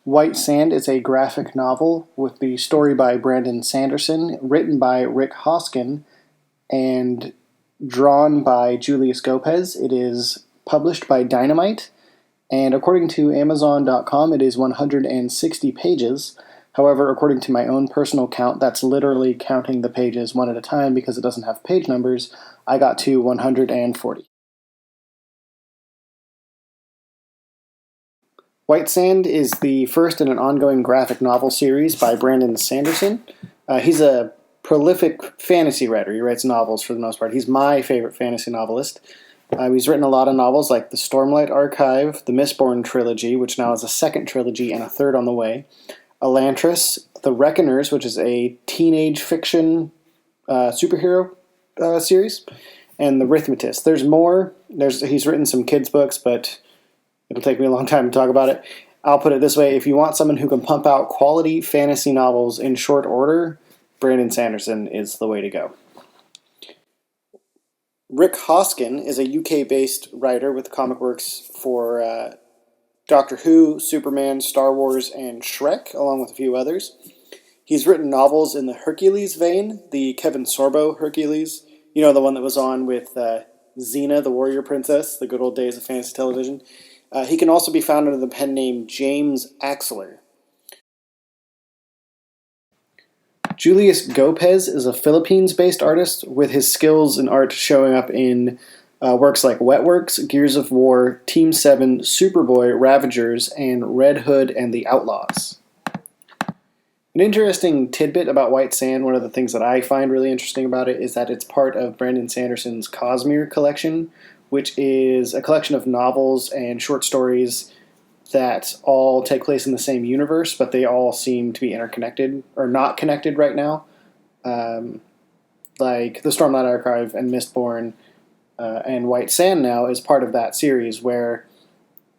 White Sand is a graphic novel with the story by Brandon Sanderson, written by Rick Hoskin, and drawn by Julius Gopez. It is published by Dynamite, and according to Amazon.com, it is 160 pages. However, according to my own personal count, that's literally counting the pages one at a time because it doesn't have page numbers. I got to 140. White Sand is the first in an ongoing graphic novel series by Brandon Sanderson. He's a prolific fantasy writer. He writes novels for the most part. He's my favorite fantasy novelist. He's written a lot of novels like the Stormlight Archive, the Mistborn trilogy, which now is a second trilogy and a third on the way, Elantris, The Reckoners, which is a teenage fiction superhero series, and The Rhythmatist. There's more. He's written some kids' books, but it'll take me a long time to talk about it. I'll put it this way. If you want someone who can pump out quality fantasy novels in short order, Brandon Sanderson is the way to go. Rick Hoskin is a UK-based writer with comic works for Doctor Who, Superman, Star Wars, and Shrek, along with a few others. He's written novels in the Hercules vein, the Kevin Sorbo Hercules. You know, the one that was on with Xena, the warrior princess, the good old days of fantasy television. He can also be found under the pen name James Axler. Julius Gopez is a Philippines-based artist with his skills in art showing up in works like Wetworks, Gears of War, Team 7, Superboy, Ravagers, and Red Hood and the Outlaws. An interesting tidbit about White Sand, one of the things that I find really interesting about it, is that it's part of Brandon Sanderson's Cosmere collection, which is a collection of novels and short stories that all take place in the same universe, but they all seem to be interconnected, or not connected right now. Like the Stormlight Archive and Mistborn and White Sand now is part of that series where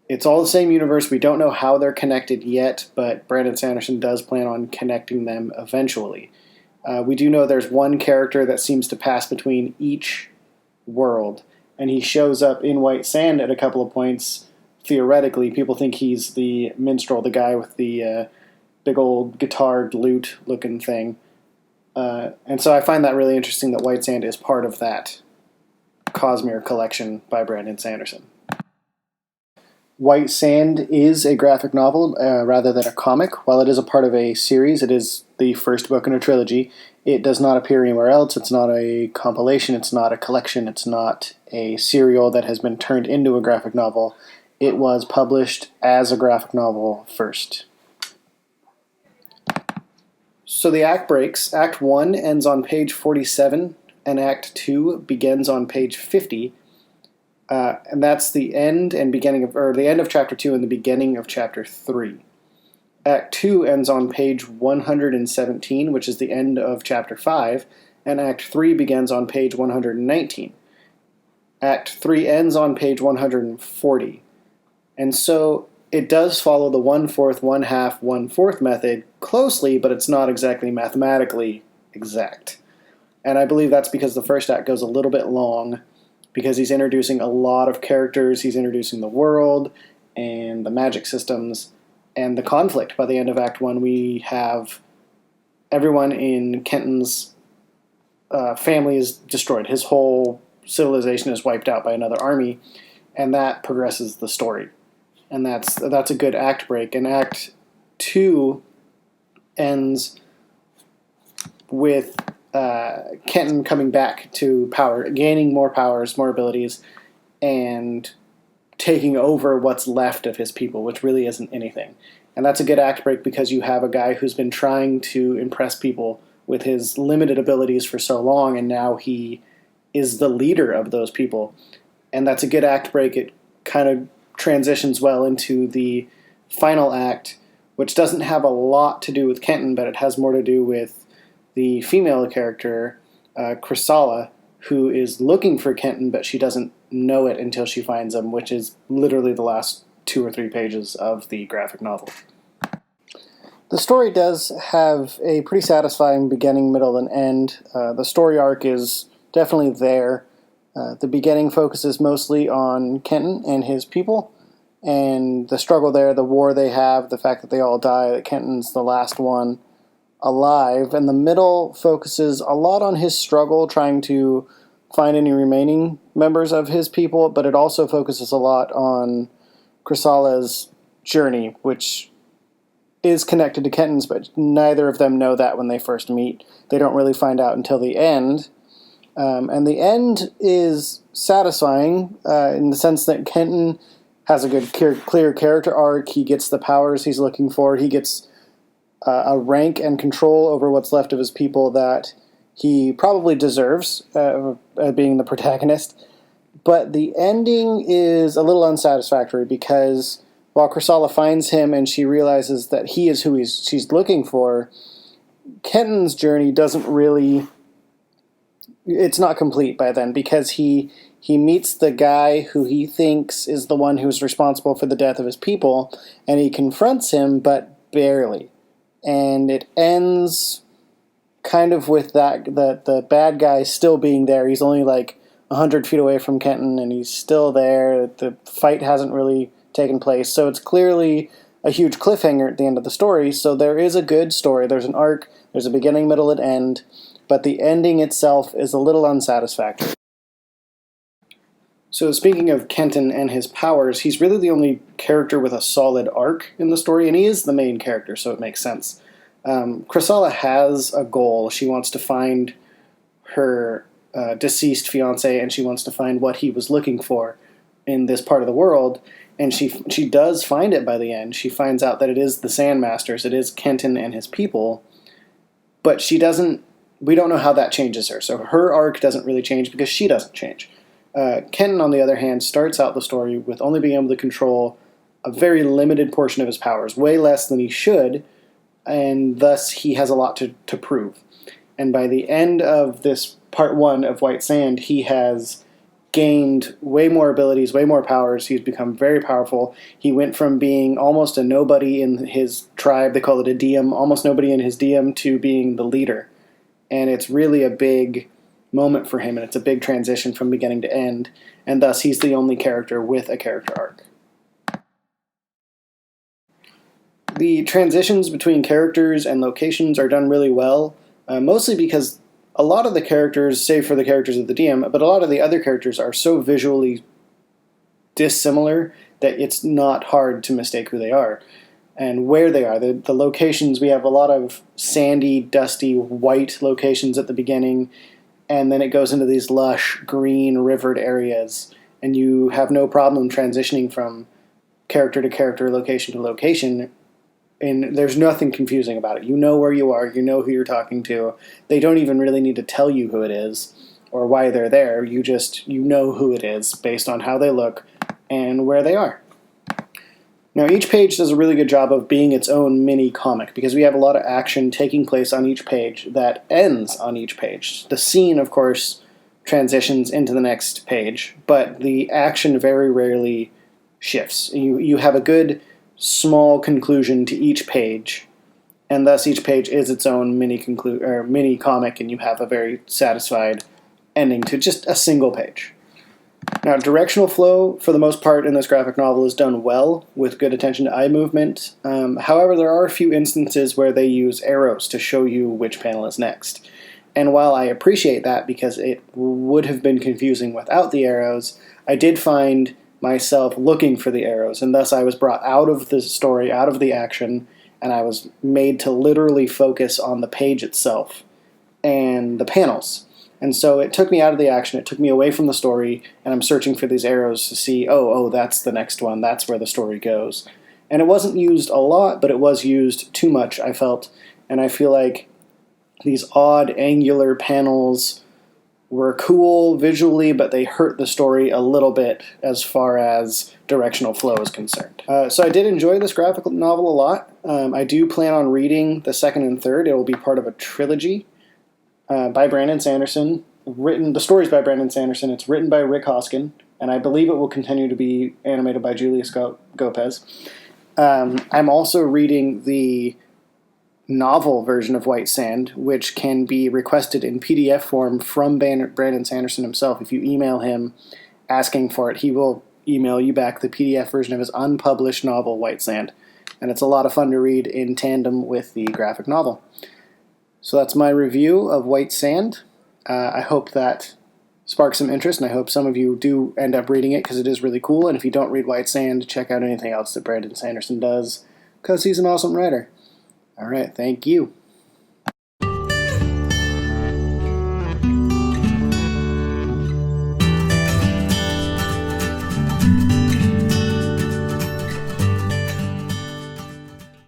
it's all the same universe. We don't know how they're connected yet, but Brandon Sanderson does plan on connecting them eventually. We do know there's one character that seems to pass between each world, and he shows up in White Sand at a couple of points. Theoretically, people think he's the minstrel, the guy with the big old guitar lute looking thing. And so I find that really interesting that White Sand is part of that Cosmere collection by Brandon Sanderson. White Sand is a graphic novel rather than a comic. While it is a part of a series, it is the first book in a trilogy. It does not appear anywhere else. It's not a compilation. It's not a collection. It's not a serial that has been turned into a graphic novel. It was published as a graphic novel first. So the act breaks. Act 1 ends on page 47, and Act 2 begins on page 50. And that's the end and beginning of, or the end of chapter 2 and the beginning of chapter 3. Act 2 ends on page 117, which is the end of chapter 5, and Act 3 begins on page 119. Act 3 ends on page 140. And so it does follow the 1/4, 1/2, 1/4 method closely, but it's not exactly mathematically exact. And I believe that's because the first act goes a little bit long, because he's introducing a lot of characters. He's introducing the world and the magic systems and the conflict. By the end of Act 1, we have everyone in Kenton's family is destroyed. His whole civilization is wiped out by another army, and that progresses the story. And that's a good act break. And Act 2 ends with Kenton coming back to power, gaining more powers, more abilities, and taking over what's left of his people, which really isn't anything. And that's a good act break because you have a guy who's been trying to impress people with his limited abilities for so long, and now he is the leader of those people. And that's a good act break. It kind of transitions well into the final act, which doesn't have a lot to do with Kenton, but it has more to do with the female character, Chrysala, who is looking for Kenton, but she doesn't know it until she finds him, which is literally the last 2 or 3 pages of the graphic novel. The story does have a pretty satisfying beginning, middle, and end. The story arc is definitely there. The beginning focuses mostly on Kenton and his people, and the struggle there, the war they have, the fact that they all die, that Kenton's the last one alive. And the middle focuses a lot on his struggle trying to find any remaining members of his people, but it also focuses a lot on Chrysala's journey, which is connected to Kenton's, but neither of them know that when they first meet. They don't really find out until the end. And the end is satisfying in the sense that Kenton has a good, clear character arc. He gets the powers he's looking for. He gets a rank and control over what's left of his people that he probably deserves, being the protagonist. But the ending is a little unsatisfactory because while Chrysala finds him and she realizes that he is who she's looking for, Kenton's journey doesn't really... It's not complete by then because he meets the guy who he thinks is the one who's responsible for the death of his people, and he confronts him, but barely. And it ends kind of with the bad guy still being there. He's only like 100 feet away from Kenton, and he's still there. The fight hasn't really taken place, so it's clearly a huge cliffhanger at the end of the story. So there is a good story. There's an arc. There's a beginning, middle, and end. But the ending itself is a little unsatisfactory. So speaking of Kenton and his powers, he's really the only character with a solid arc in the story, and he is the main character, so it makes sense. Chrysala has a goal. She wants to find her deceased fiancé, and she wants to find what he was looking for in this part of the world, and she does find it by the end. She finds out that it is the Sandmasters, it is Kenton and his people, but we don't know how that changes her. So her arc doesn't really change because she doesn't change. Kenton, on the other hand, starts out the story with only being able to control a very limited portion of his powers, way less than he should, and thus he has a lot to prove. And by the end of this part 1 of White Sand, he has gained way more abilities, way more powers. He's become very powerful. He went from being almost a nobody in his tribe, they call it a diem, almost nobody in his diem, to being the leader. And it's really a big moment for him, and it's a big transition from beginning to end, and thus he's the only character with a character arc. The transitions between characters and locations are done really well, mostly because a lot of the characters, save for the characters of the DM, but a lot of the other characters are so visually dissimilar that it's not hard to mistake who they are and where they are. The locations, we have a lot of sandy, dusty, white locations at the beginning, and then it goes into these lush, green, rivered areas, and you have no problem transitioning from character to character, location to location, and there's nothing confusing about it. You know where you are, you know who you're talking to. They don't even really need to tell you who it is or why they're there. You know who it is based on how they look and where they are. Now, each page does a really good job of being its own mini comic because we have a lot of action taking place on each page that ends on each page. The scene, of course, transitions into the next page, but the action very rarely shifts. You have a good small conclusion to each page, and thus each page is its own mini comic, and you have a very satisfied ending to just a single page. Now, directional flow, for the most part, in this graphic novel is done well, with good attention to eye movement. However, there are a few instances where they use arrows to show you which panel is next. And while I appreciate that because it would have been confusing without the arrows, I did find myself looking for the arrows, and thus I was brought out of the story, out of the action, and I was made to literally focus on the page itself and the panels. And so it took me out of the action, it took me away from the story, and I'm searching for these arrows to see, oh, that's the next one, that's where the story goes. And it wasn't used a lot, but it was used too much, I felt, and I feel like these odd angular panels were cool visually, but they hurt the story a little bit as far as directional flow is concerned. So I did enjoy this graphic novel a lot. I do plan on reading the second and third. It will be part of a trilogy by Brandon Sanderson. The story's by Brandon Sanderson. It's written by Rick Hoskin, and I believe it will continue to be animated by Julius Gopez. I'm also reading the novel version of White Sand, which can be requested in PDF form from Brandon Sanderson himself. If you email him asking for it, he will email you back the PDF version of his unpublished novel, White Sand. And it's a lot of fun to read in tandem with the graphic novel. So that's my review of White Sand. I hope that sparks some interest, and I hope some of you do end up reading it because it is really cool. And if you don't read White Sand, check out anything else that Brandon Sanderson does because he's an awesome writer. All right, thank you.